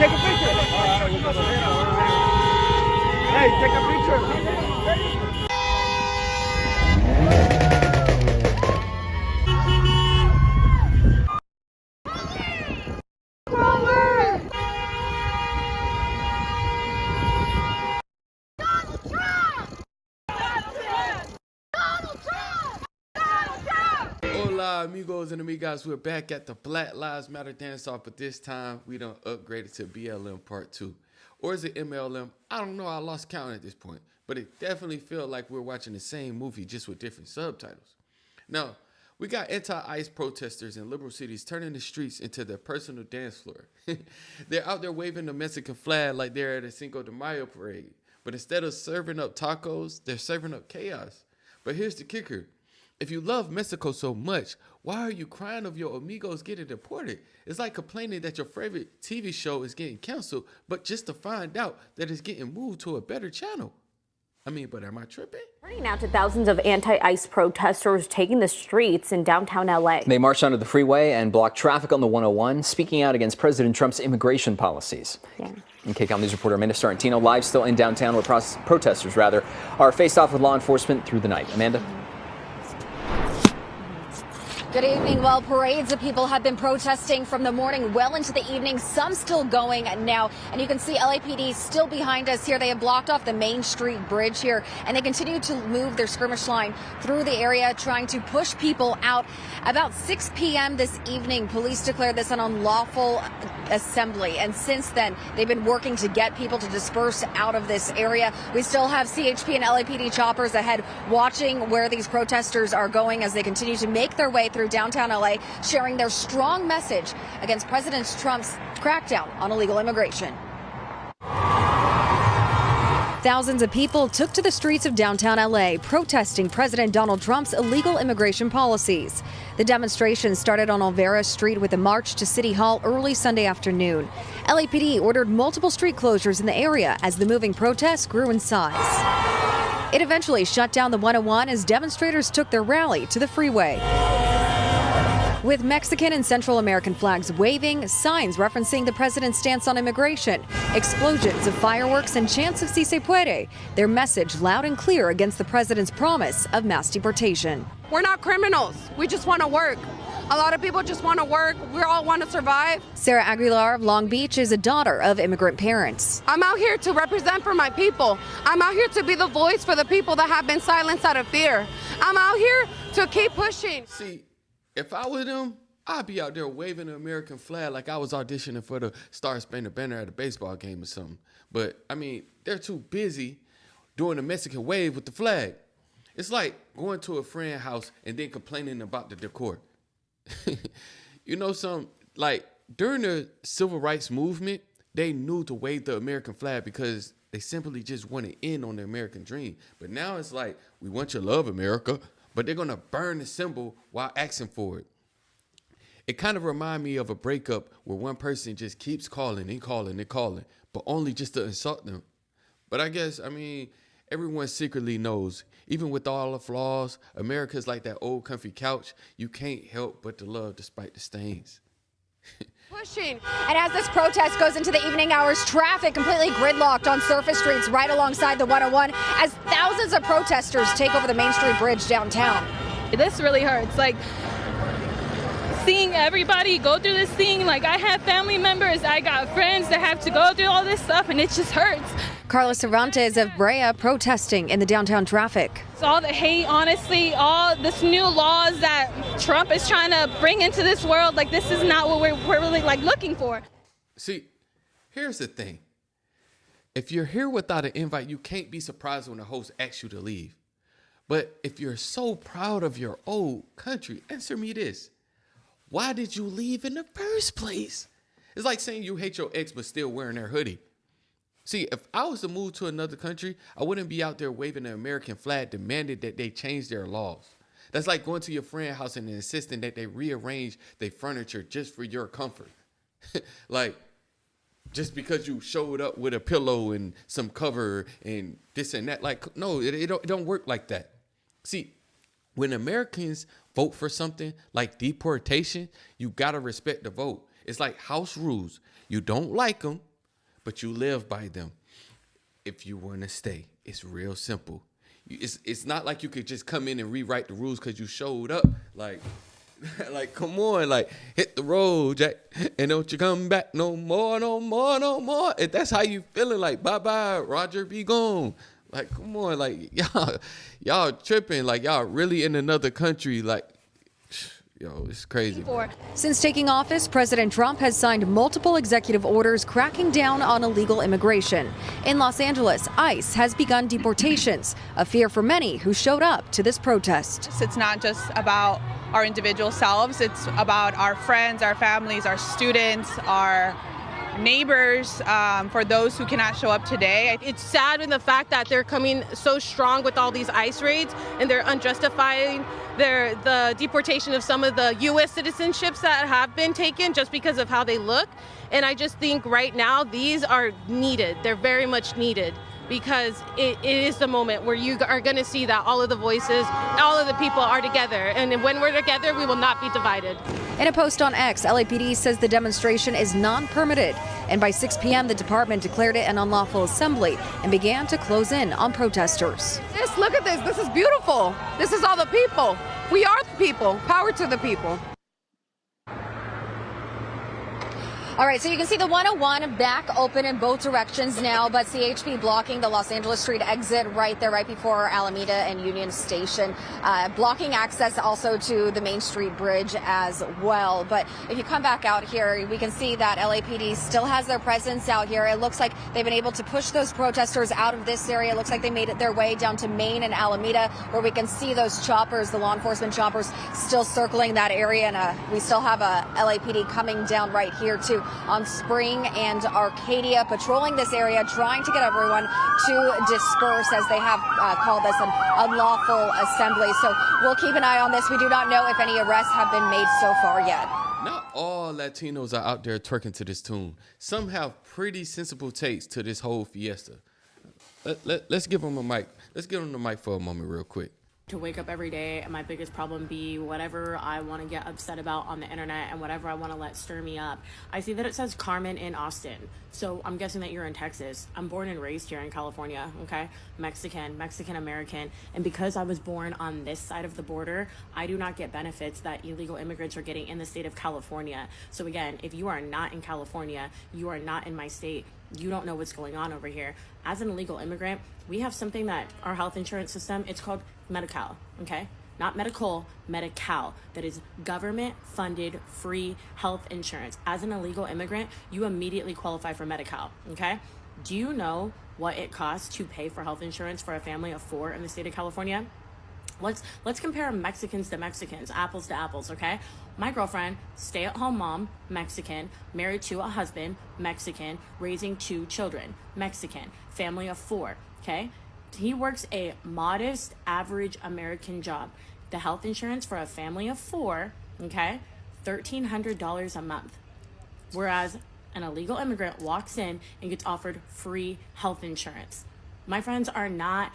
take a picture. Hey, take a picture. Hola amigos and amigas, we're back at the Black Lives Matter dance off, but this time we done upgraded to BLM part 2. Or is it MLM? I don't know, I lost count at this point, but it definitely felt like we're watching the same movie just with different subtitles. Now, we got anti-ICE protesters in liberal cities turning the streets into their personal dance floor. They're out there waving the Mexican flag like they're at a Cinco de Mayo parade, but instead of serving up tacos, they're serving up chaos. But here's the kicker. If you love Mexico so much, why are you crying of your amigos getting deported? It's like complaining that your favorite TV show is getting canceled, but just to find out that it's getting moved to a better channel. I mean, but am I tripping? Turning now to thousands of anti-ICE protesters taking the streets in downtown LA. They marched onto the freeway and blocked traffic on the 101, speaking out against President Trump's immigration policies. Yeah. And KCAL News reporter Amanda Starantino live still in downtown where protesters are faced off with law enforcement through the night. Amanda? Good evening. Well, parades of people have been protesting from the morning well into the evening, some still going now. And you can see LAPD still behind us here. They have blocked off the Main Street Bridge here, and they continue to move their skirmish line through the area, trying to push people out. About 6 p.m. this evening, police declared this an unlawful assembly. And since then, they've been working to get people to disperse out of this area. We still have CHP and LAPD choppers ahead watching where these protesters are going as they continue to make their way through downtown LA, sharing their strong message against President Trump's crackdown on illegal immigration. Thousands of people took to the streets of downtown LA protesting President Donald Trump's illegal immigration policies. The demonstration started on Olvera Street with a march to City Hall early Sunday afternoon. LAPD ordered multiple street closures in the area as the moving protests grew in size. It eventually shut down the 101 as demonstrators took their rally to the freeway. With Mexican and Central American flags waving, signs referencing the president's stance on immigration, explosions of fireworks, and chants of Si Se Puede, their message loud and clear against the president's promise of mass deportation. We're not criminals. We just want to work. A lot of people just want to work. We all want to survive. Sarah Aguilar of Long Beach is a daughter of immigrant parents. I'm out here to represent for my people. I'm out here to be the voice for the people that have been silenced out of fear. I'm out here to keep pushing. See, if I was them, I'd be out there waving the American flag like I was auditioning for the Star Spangled Banner at a baseball game or something. But, I mean, they're too busy doing the Mexican wave with the flag. It's like going to a friend's house and then complaining about the decor. You know, like during the civil rights movement, they knew to wave the American flag because they simply just wanted in on the American dream. But now it's like, we want your love, America, but they're going to burn the symbol while asking for it. It kind of reminds me of a breakup where one person just keeps calling and calling and calling, but only just to insult them. But I guess, I mean, everyone secretly knows, even with all the flaws, America's like that old comfy couch. You can't help but to love despite the stains. Pushing. And as this protest goes into the evening hours, traffic completely gridlocked on surface streets right alongside the 101 as thousands of protesters take over the Main Street Bridge downtown. This really hurts. Like, seeing everybody go through this thing, like I have family members, I got friends that have to go through all this stuff, and it just hurts. Carlos Cervantes of Brea protesting in the downtown traffic. It's all the hate, honestly, all this new laws that Trump is trying to bring into this world, like this is not what we're really like looking for. See, here's the thing. If you're here without an invite, you can't be surprised when the host asks you to leave. But if you're so proud of your old country, answer me this. Why did you leave in the first place? It's like saying you hate your ex but still wearing their hoodie. See, if I was to move to another country, I wouldn't be out there waving the American flag demanding that they change their laws. That's like going to your friend's house and insisting that they rearrange their furniture just for your comfort. Like, just because you showed up with a pillow and some cover and this and that. Like, no, it don't work like that. See, when Americans vote for something like deportation, you got to respect the vote. It's like house rules. You don't like them, but you live by them. If you want to stay, it's real simple. It's not like you could just come in and rewrite the rules because you showed up. Like, come on, like, hit the road, Jack, and don't you come back no more, no more, no more. If that's how you feeling, like, bye-bye, Roger, be gone. Like, come on, like, y'all tripping. Like, y'all really in another country. Like, yo, it's crazy. Since taking office, President Trump has signed multiple executive orders cracking down on illegal immigration. In Los Angeles, ICE has begun deportations, a fear for many who showed up to this protest. It's not just about our individual selves, it's about our friends, our families, our students, our neighbors, for those who cannot show up today. It's sad in the fact that they're coming so strong with all these ICE raids, and they're unjustifying the deportation of some of the U.S. citizenships that have been taken just because of how they look. And I just think right now these are needed. They're very much needed, because it is the moment where you are going to see that all of the voices, all of the people are together. And when we're together, we will not be divided. In a post on X, LAPD says the demonstration is non-permitted. And by 6 p.m., the department declared it an unlawful assembly and began to close in on protesters. Look at this. This is beautiful. This is all the people. We are the people. Power to the people. All right, so you can see the 101 back open in both directions now, but CHP blocking the Los Angeles Street exit right there, right before Alameda and Union Station, blocking access also to the Main Street Bridge as well. But if you come back out here, we can see that LAPD still has their presence out here. It looks like they've been able to push those protesters out of this area. It looks like they made it their way down to Main and Alameda, where we can see those choppers, the law enforcement choppers, still circling that area. And we still have a LAPD coming down right here too, on Spring and Arcadia, patrolling this area, trying to get everyone to disperse, as they have called this an unlawful assembly. So we'll keep an eye on this. We do not know if any arrests have been made so far yet. Not all Latinos are out there twerking to this tune. Some have pretty sensible takes to this whole fiesta. Let's give them a mic. Let's give them the mic for a moment real quick. To wake up every day and my biggest problem be whatever I want to get upset about on the internet and whatever I want to let stir me up. I see that it says Carmen in Austin, so I'm guessing that you're in Texas. I'm born and raised here in California, okay? Mexican American, and because I was born on this side of the border, I do not get benefits that illegal immigrants are getting in the state of California. So again, if you are not in California, you are not in my state, you don't know what's going on over here. As an illegal immigrant, we have something that our health insurance system, it's called Medi-Cal, okay? Not medical, Medi-Cal. That is government-funded free health insurance. As an illegal immigrant, you immediately qualify for Medi-Cal, okay? Do you know what it costs to pay for health insurance for a family of 4 in the state of California? Let's compare Mexicans to Mexicans, apples to apples, okay? My girlfriend, stay-at-home mom, Mexican, married to a husband, Mexican, raising 2 children, Mexican, family of 4, okay? He works a modest, average American job. The health insurance for a family of 4, okay, $1,300 a month. Whereas an illegal immigrant walks in and gets offered free health insurance. My friends are not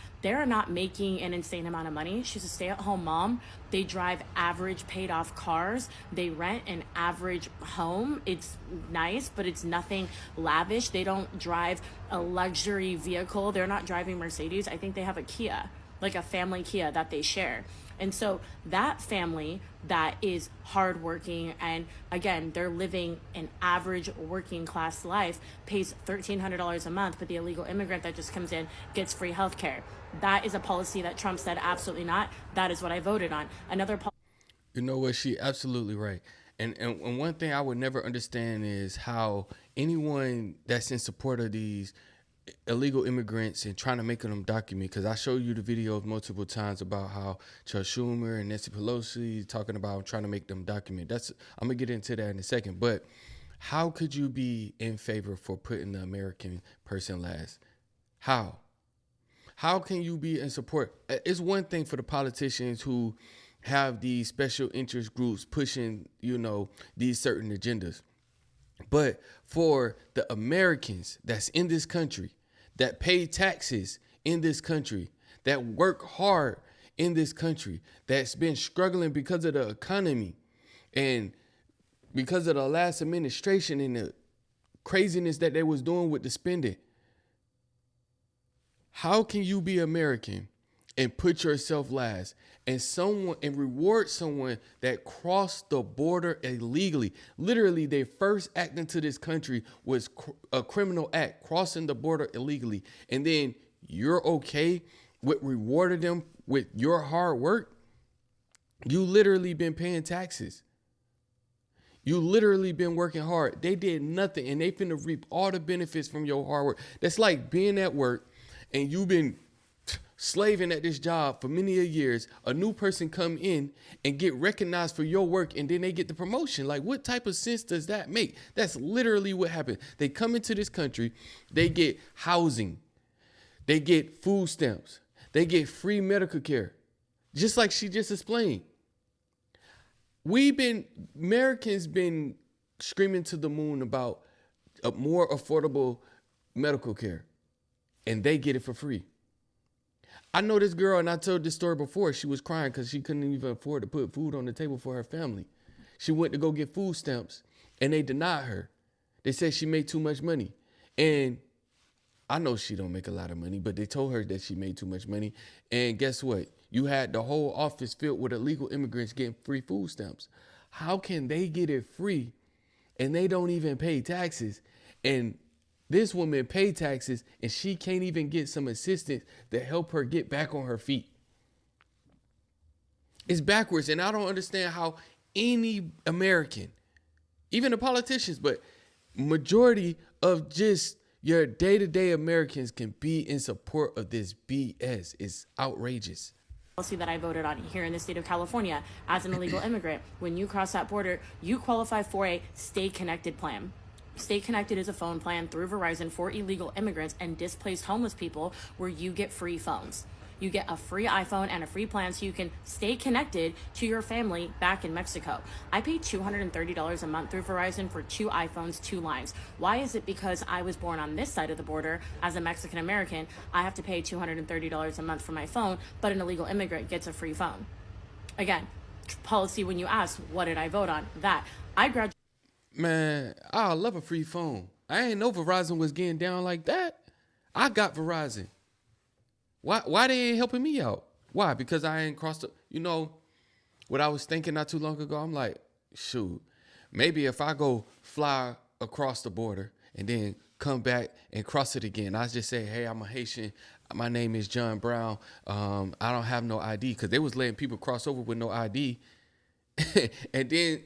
making an insane amount of money. She's a stay-at-home mom. They drive average paid off cars. They rent an average home. It's nice, but it's nothing lavish. They don't drive a luxury vehicle. They're not driving Mercedes. I think they have a Kia, like a family Kia that they share. And so that family that is hardworking and, again, they're living an average working class life pays $1,300 a month, but the illegal immigrant that just comes in gets free health care. That is a policy that Trump said absolutely not. That is what I voted on. You know what? She absolutely right. And one thing I would never understand is how anyone that's in support of these illegal immigrants and trying to make them document, because I showed you the videos multiple times about how Chuck Schumer and Nancy Pelosi talking about trying to make them document. I'm gonna get into that in a second, but how could you be in favor for putting the American person last? How can you be in support? It's one thing for the politicians who have these special interest groups pushing, these certain agendas. But for the Americans that's in this country, that pay taxes in this country, that work hard in this country, that's been struggling because of the economy and because of the last administration and the craziness that they was doing with the spending. How can you be American and put yourself last and reward someone that crossed the border illegally? Literally, their first act into this country was a criminal act, crossing the border illegally. And then you're okay with rewarding them with your hard work? You literally been paying taxes. You literally been working hard. They did nothing, and they finna reap all the benefits from your hard work. That's like being at work and you've been slaving at this job for many years. A new person come in and get recognized for your work, and then they get the promotion. Like, what type of sense does that make? That's literally what happened. They come into this country, they get housing, they get food stamps, they get free medical care, just like she just explained. Americans been screaming to the moon about a more affordable medical care, and they get it for free. I know this girl, and I told this story before. She was crying because she couldn't even afford to put food on the table for her family. She went to go get food stamps, and they denied her. They said she made too much money. And I know she don't make a lot of money, but they told her that she made too much money. And guess what? You had the whole office filled with illegal immigrants getting free food stamps. How can they get it free and they don't even pay taxes? And this woman pay taxes and she can't even get some assistance to help her get back on her feet. It's backwards, and I don't understand how any American, even the politicians, but majority of just your day-to-day Americans can be in support of this BS. It's outrageous. Policy that I voted on here in the state of California as an illegal immigrant. When you cross that border, you qualify for a Stay Connected plan. Stay Connected is a phone plan through Verizon for illegal immigrants and displaced homeless people where you get free phones. You get a free iPhone and a free plan so you can stay connected to your family back in Mexico. I pay $230 a month through Verizon for 2 iPhones, 2 lines. Why is it because I was born on this side of the border as a Mexican American, I have to pay $230 a month for my phone, but an illegal immigrant gets a free phone? Again, policy when you ask, what did I vote on? That. I graduated. Man, I love a free phone. I ain't know Verizon was getting down like that. I got Verizon. Why they ain't helping me out? Why? Because I ain't crossed the, what I was thinking not too long ago? I'm like, shoot, maybe if I go fly across the border and then come back and cross it again, I just say, hey, I'm a Haitian. My name is John Brown. I don't have no ID, because they was letting people cross over with no ID and then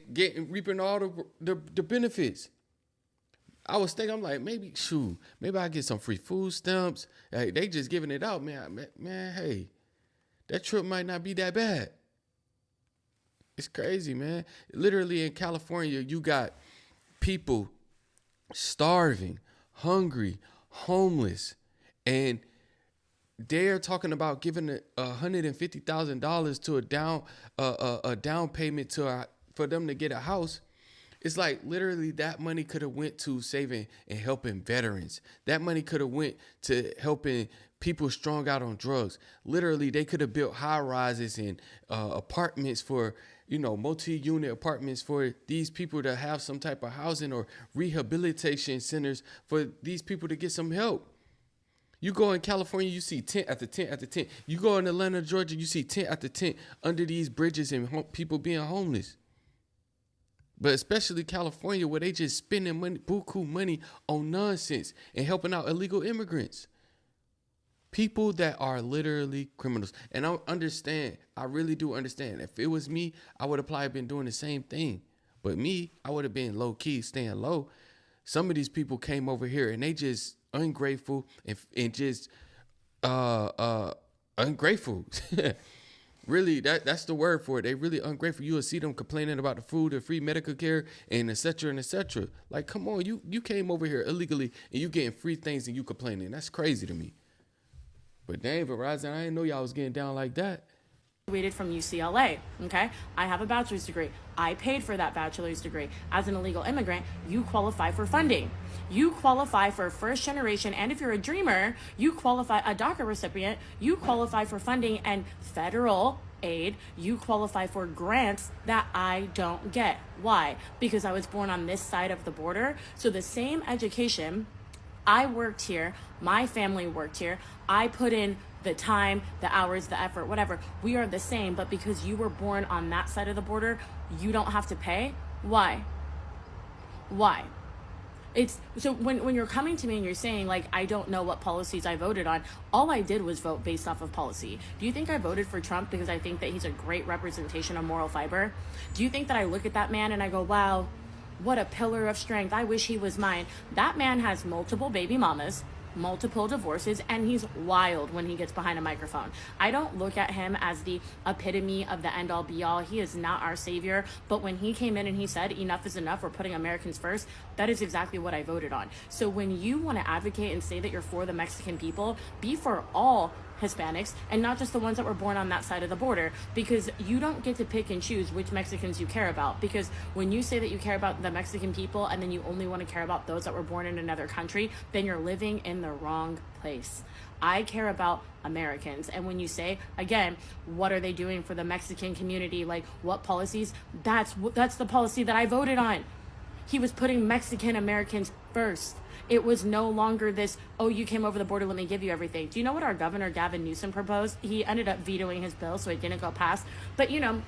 reaping all the benefits. I was thinking, I'm like, maybe I get some free food stamps. Hey, they just giving it out, man. Man, hey, that trip might not be that bad. It's crazy, man. Literally in California, you got people starving, hungry, homeless, and they're talking about giving $150,000 to a down payment for them to get a house. It's like literally that money could have went to saving and helping veterans. That money could have went to helping people strung out on drugs. Literally, they could have built high rises and apartments for, multi-unit apartments for these people to have some type of housing, or rehabilitation centers for these people to get some help. You go in California, you see tent after tent after tent. You go in Atlanta, Georgia, you see tent after tent under these bridges and people being homeless. But especially California, where they just spending money, buku money on nonsense and helping out illegal immigrants. People that are literally criminals. And I understand, I really do understand. If it was me, I would have probably been doing the same thing. But me, I would have been low key, staying low. Some of these people came over here and they just ungrateful and just ungrateful. Really, that's the word for it. They really ungrateful. You will see them complaining about the food, the free medical care, and et cetera, and et cetera. Like, come on, you came over here illegally, and you getting free things, and you complaining. That's crazy to me. But dang, Verizon, I didn't know y'all was getting down like that. Graduated from UCLA, okay? I have a bachelor's degree. I paid for that bachelor's degree. As an illegal immigrant, you qualify for funding. You qualify for first generation, and if you're a dreamer, you qualify, a DACA recipient, you qualify for funding and federal aid. You qualify for grants that I don't get. Why? Because I was born on this side of the border. So the same education, I worked here, my family worked here, I put in the time, the hours, the effort, whatever. We are the same, but because you were born on that side of the border, you don't have to pay. Why? Why? It's so when you're coming to me and you're saying, like, I don't know what policies I voted on, all I did was vote based off of policy. Do you think I voted for Trump because I think that he's a great representation of moral fiber? Do you think that I look at that man and I go, wow, what a pillar of strength, I wish he was mine? That man has multiple baby mamas, multiple divorces, and he's wild when he gets behind a microphone. I don't look at him as the epitome of the end-all be-all. He is not our savior, but when he came in and he said enough is enough, we're putting Americans first, that is exactly what I voted on. So when you want to advocate and say that you're for the Mexican people, be for all Hispanics and not just the ones that were born on that side of the border, because you don't get to pick and choose which Mexicans you care about. Because when you say that you care about the Mexican people and then you only want to care about those that were born in another country, then you're living in the wrong place. I care about Americans. And when you say, again, what are they doing for the Mexican community? Like, what policies? That's the policy that I voted on. He was putting Mexican Americans first. It was no longer this, oh, you came over the border, let me give you everything. Do you know what our governor, Gavin Newsom, proposed? He ended up vetoing his bill, so it didn't go past. But, you know,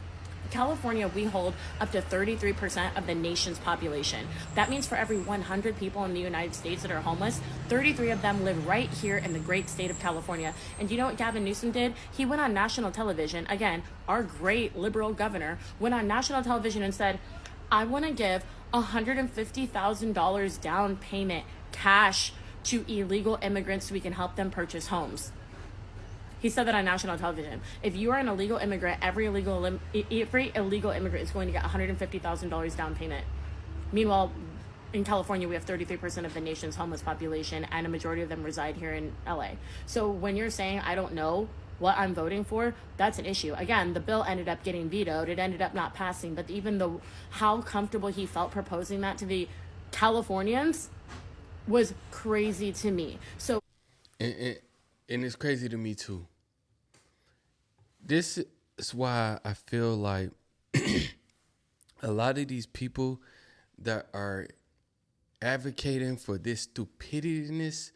California, we hold up to 33% of the nation's population. That means for every 100 people in the United States that are homeless, 33 of them live right here in the great state of California. And do you know what Gavin Newsom did? He went on national television. Again, our great liberal governor went on national television and said, I want to give $150,000 down payment cash to illegal immigrants so we can help them purchase homes. He said that on national television. If you are an illegal immigrant, every illegal immigrant is going to get $150,000 down payment. Meanwhile, in California, we have 33% of the nation's homeless population, and a majority of them reside here in LA. So when you're saying, I don't know what I'm voting for, that's an issue. Again, the bill ended up getting vetoed. It ended up not passing. But even though how comfortable he felt proposing that to the Californians was crazy to me. So, and it's crazy to me too. This is why I feel like a lot of these people that are advocating for this stupidityness,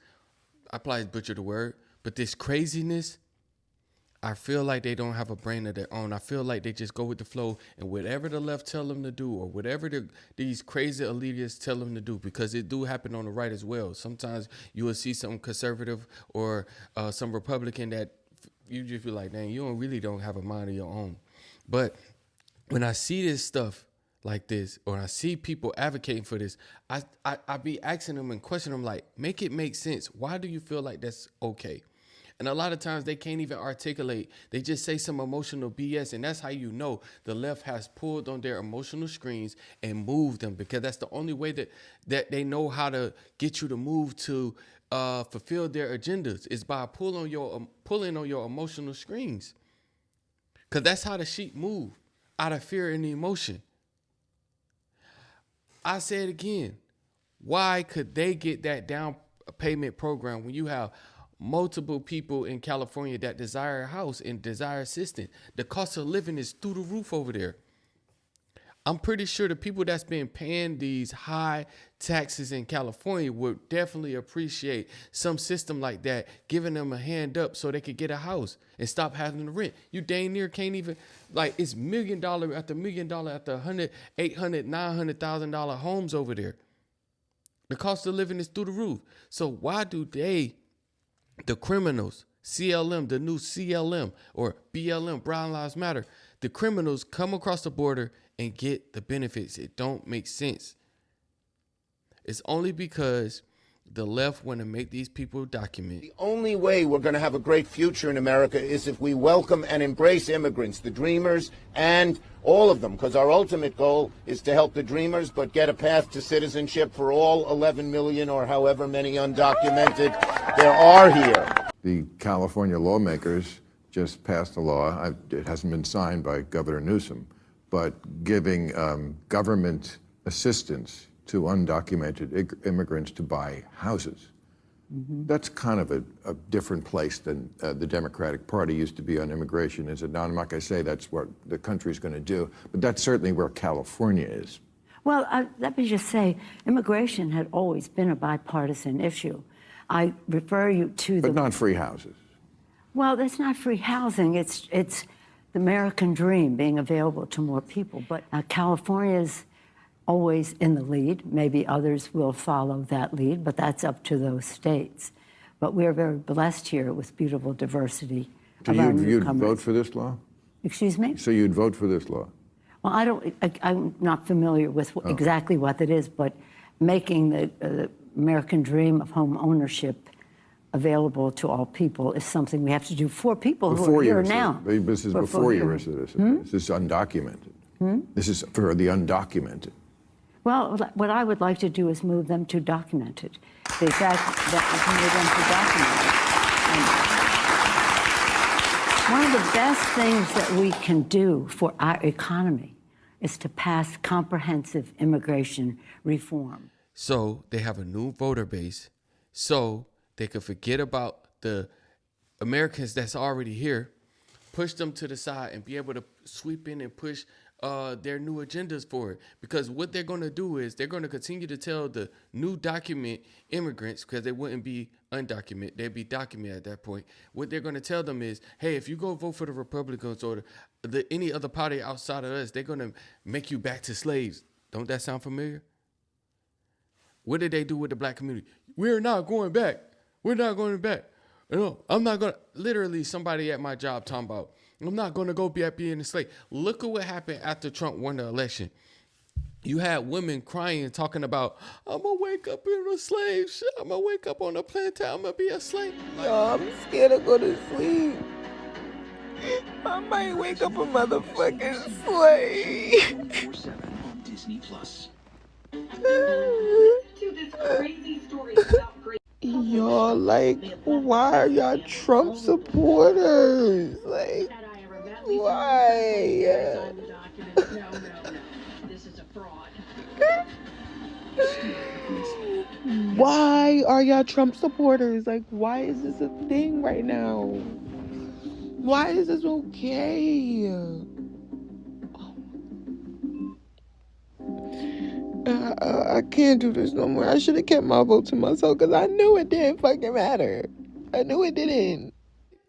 I probably butchered the word, but this craziness, I feel like they don't have a brain of their own. I feel like they just go with the flow and whatever the left tell them to do or whatever these crazy elitists tell them to do, because it do happen on the right as well. Sometimes you will see some conservative or some Republican that you just be like, dang, you really don't have a mind of your own. But when I see this stuff like this, or I see people advocating for this, I be asking them and questioning them like, make it make sense. Why do you feel like that's okay? And a lot of times they can't even articulate. They just say some emotional BS. And that's how you know the left has pulled on their emotional screens and moved them, because that's the only way that they know how to get you to move to fulfill their agendas, is by pulling on your emotional screens. Because that's how the sheep move, out of fear and emotion. I say it again. Why could they get that down payment program when you have multiple people in California that desire a house and desire assistance? The cost of living is through the roof over there. I'm pretty sure the people that's been paying these high taxes in California would definitely appreciate some system like that, giving them a hand up so they could get a house and stop having to rent. You dang near can't even, like, it's $1 million after $1 million after $100,000, $800,000, $900,000 homes over there. The cost of living is through the roof. So why do they, the criminals, CLM, the new CLM or BLM, Brown Lives Matter, the criminals come across the border and get the benefits? It don't make sense. It's only because the left want to make these people document. The only way we're going to have a great future in America is if we welcome and embrace immigrants, the dreamers, and all of them, because our ultimate goal is to help the dreamers, but get a path to citizenship for all 11 million or however many undocumented there are here. The California lawmakers just passed a law. It hasn't been signed by Governor Newsom, but giving government assistance to undocumented immigrants to buy houses. Mm-hmm. That's kind of a different place than the Democratic Party used to be on immigration, is it not? I'm not going to say that's what the country's going to do, but that's certainly where California is. Well, let me just say, immigration had always been a bipartisan issue. I refer you to But not free houses. Well, that's not free housing. It's the American dream being available to more people. But California's always in the lead. Maybe others will follow that lead, but that's up to those states. But we're very blessed here with beautiful diversity So of our you'd newcomers. vote for this law? Excuse me? So you'd vote for this law? Well, I'm not familiar with exactly what it is, but making the American dream of home ownership available to all people is something we have to do for people who are here now. This is before you're a citizen. This is undocumented. This is for the undocumented. Well, what I would like to do is move them to documented. The fact that we can move them to documented. One of the best things that we can do for our economy is to pass comprehensive immigration reform. So they have a new voter base, so they could forget about the Americans that's already here, push them to the side, and be able to sweep in and push their new agendas for it. Because what they're going to do is they're going to continue to tell the new document immigrants, because they wouldn't be undocumented, they'd be documented at that point. What they're going to tell them is, hey, if you go vote for the Republicans or any other party outside of us, they're going to make you back to slaves. Don't that sound familiar? What did they do with the black community? We're not going back. We're not going back. No, I'm not going to. Literally, somebody at my job talking about, I'm not going to go be being a slave. Look at what happened after Trump won the election. You had women crying, talking about, I'm going to wake up in a slave shit. I'm going to wake up on a plantain. I'm going to be a slave. No, I'm scared to go to sleep. I might wake up a motherfucking slave. Y'all, like, why are y'all Trump supporters? Like, why? Why are y'all Trump supporters? Like, why is this a thing right now? Why is this okay? I can't do this no more. I should have kept my vote to myself because I knew it didn't fucking matter. I knew it didn't.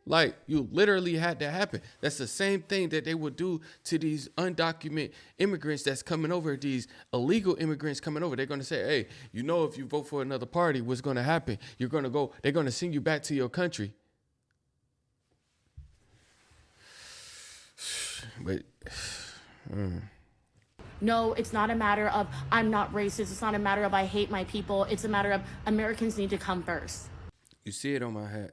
Like, you literally had that happen. That's the same thing that they would do to these undocumented immigrants that's coming over, these illegal immigrants coming over. They're going to say, hey, you know, if you vote for another party, what's going to happen? You're going to go, they're going to send you back to your country. But, No, it's not a matter of I'm not racist. It's not a matter of I hate my people. It's a matter of Americans need to come first. You see it on my hat.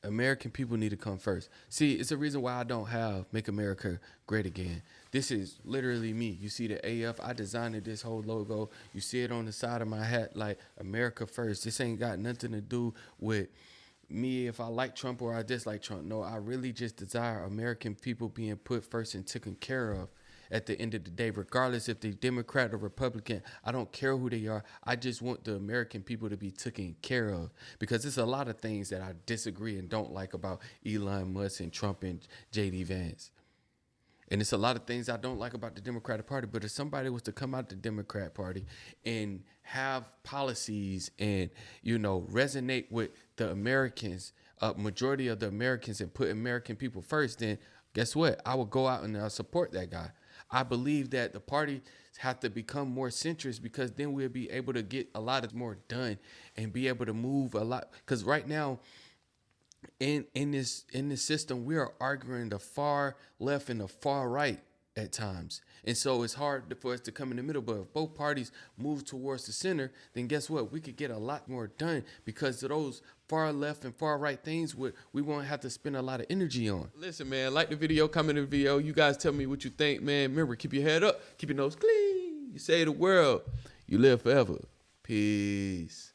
American people need to come first. See, it's a reason why I don't have Make America Great Again. This is literally me. You see the AF, I designed this whole logo. You see it on the side of my hat, like America first. This ain't got nothing to do with me if I like Trump or I dislike Trump. No, I really just desire American people being put first and taken care of at the end of the day, regardless if they're Democrat or Republican. I don't care who they are. I just want the American people to be taken care of, because there's a lot of things that I disagree and don't like about Elon Musk and Trump and J.D. Vance. And it's a lot of things I don't like about the Democratic Party. But if somebody was to come out the Democrat Party and have policies and, you know, resonate with the Americans, majority of the Americans, and put American people first, then guess what? I would go out and I'll support that guy. I believe that the parties have to become more centrist, because then we'll be able to get a lot more done and be able to move a lot. Because right now, in this system, we are arguing the far left and the far right at times. And so it's hard for us to come in the middle. But if both parties move towards the center, then guess what? We could get a lot more done, because of those far left and far right things we won't have to spend a lot of energy on. Listen, man, like the video, comment in the video. You guys tell me what you think, man. Remember, keep your head up, keep your nose clean. You save the world, you live forever. Peace.